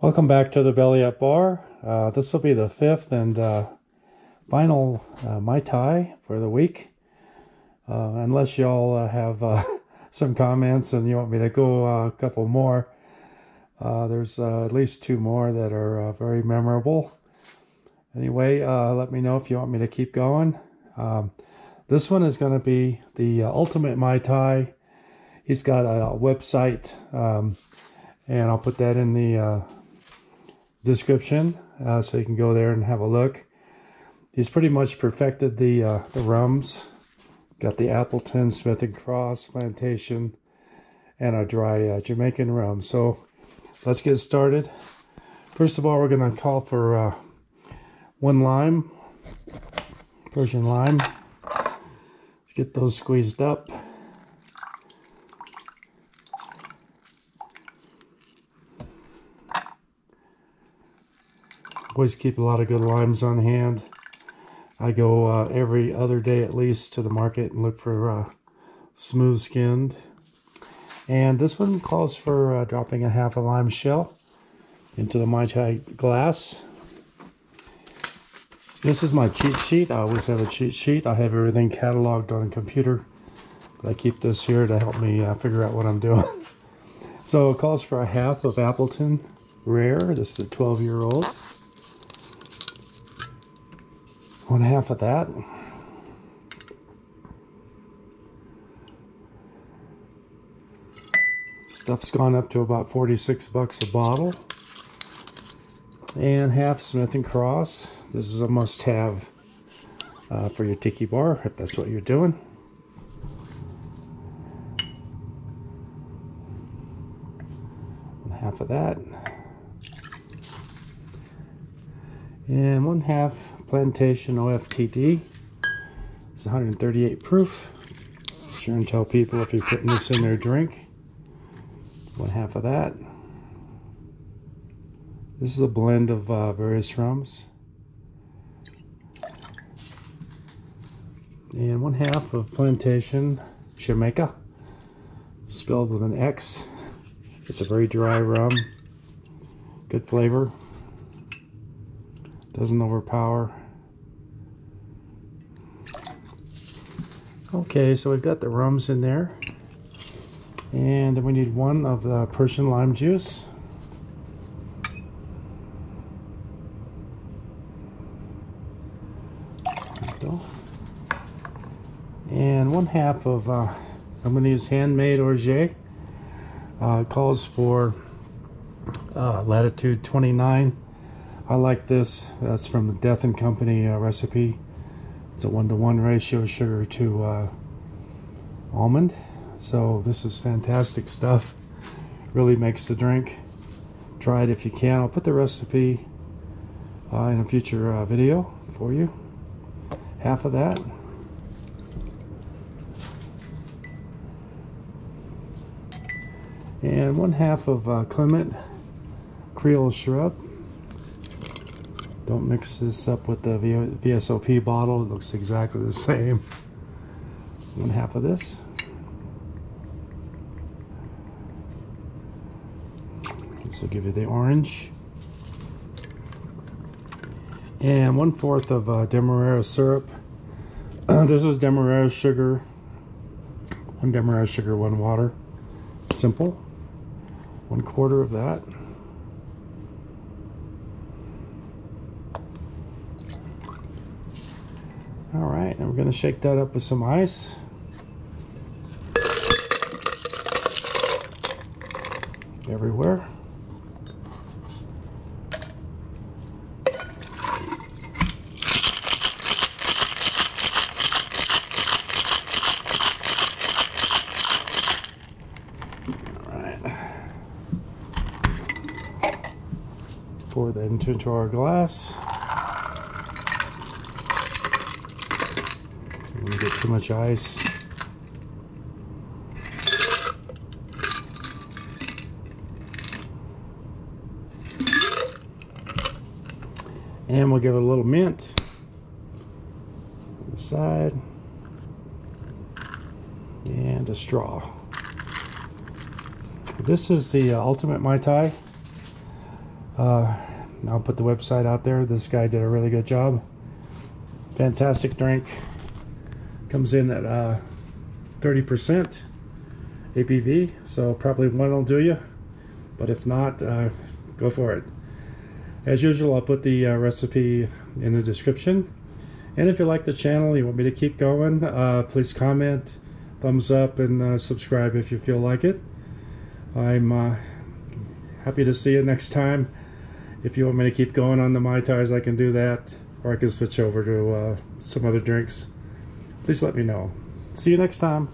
Welcome back to the Belly Up Bar. This will be the fifth and final Mai Tai for the week. Unless y'all have some comments and you want me to go a couple more. There's at least two more that are very memorable. Anyway, let me know if you want me to keep going. This one is going to be the Ultimate Mai Tai. He's got a website, and I'll put that in the description so you can go there and have a look. He's pretty much perfected the rums. Got the Appleton, Smith & Cross, Plantation, and a dry Jamaican rum. So let's get started. First of all, we're going to call for one lime, Persian lime. Let's get those squeezed up. Always keep a lot of good limes on hand. I go every other day at least to the market and look for smooth skinned. And this one calls for dropping a half a lime shell into the Mai Tai glass. This is my cheat sheet. I always have a cheat sheet. I have everything cataloged on a computer, but I keep this here to help me figure out what I'm doing. So it calls for a half of Appleton Rare. This is a 12-year-old. One half of that. Stuff's gone up to about 46 bucks a bottle. And half Smith & Cross. This is a must-have for your tiki bar, if that's what you're doing. And half of that. And one half Plantation O.F.T.D. It's 138 proof. Sure and tell people if you're putting this in their drink. One half of that. This is a blend of various rums. And one half of Plantation Xaymaca, spelled with an X. It's a very dry rum. Good flavor. Doesn't overpower. Okay, so we've got the rums in there. And then we need one of the Persian lime juice. There we go. And one half of, I'm going to use handmade orgeat. It calls for Latitude 29. I like this. That's from the Death & Company recipe. It's a 1-to-1 ratio sugar to almond. So this is fantastic stuff. Really makes the drink. Try it if you can. I'll put the recipe in a future video for you. Half of that. And one half of Clement Creole Shrubb. Don't mix this up with the VSOP bottle. It looks exactly the same. One half of this. This will give you the orange. And 1/4 of demerara syrup. This is demerara sugar. 1 demerara sugar, 1 water. Simple. 1/4 of that. Alright, and we're going to shake that up with some ice. Everywhere. Alright. Pour that into our glass. When you get too much ice, and we'll give it a little mint on the side and a straw. This is the Ultimate Mai Tai. I'll put the website out there. This guy did a really good job. Fantastic drink. Comes in at 30% ABV, so probably one will do you. But if not, go for it. As usual, I'll put the recipe in the description. And if you like the channel, you want me to keep going, please comment, thumbs up, and subscribe if you feel like it. I'm happy to see you next time. If you want me to keep going on the Mai Tais, I can do that, or I can switch over to some other drinks. Please let me know. See you next time.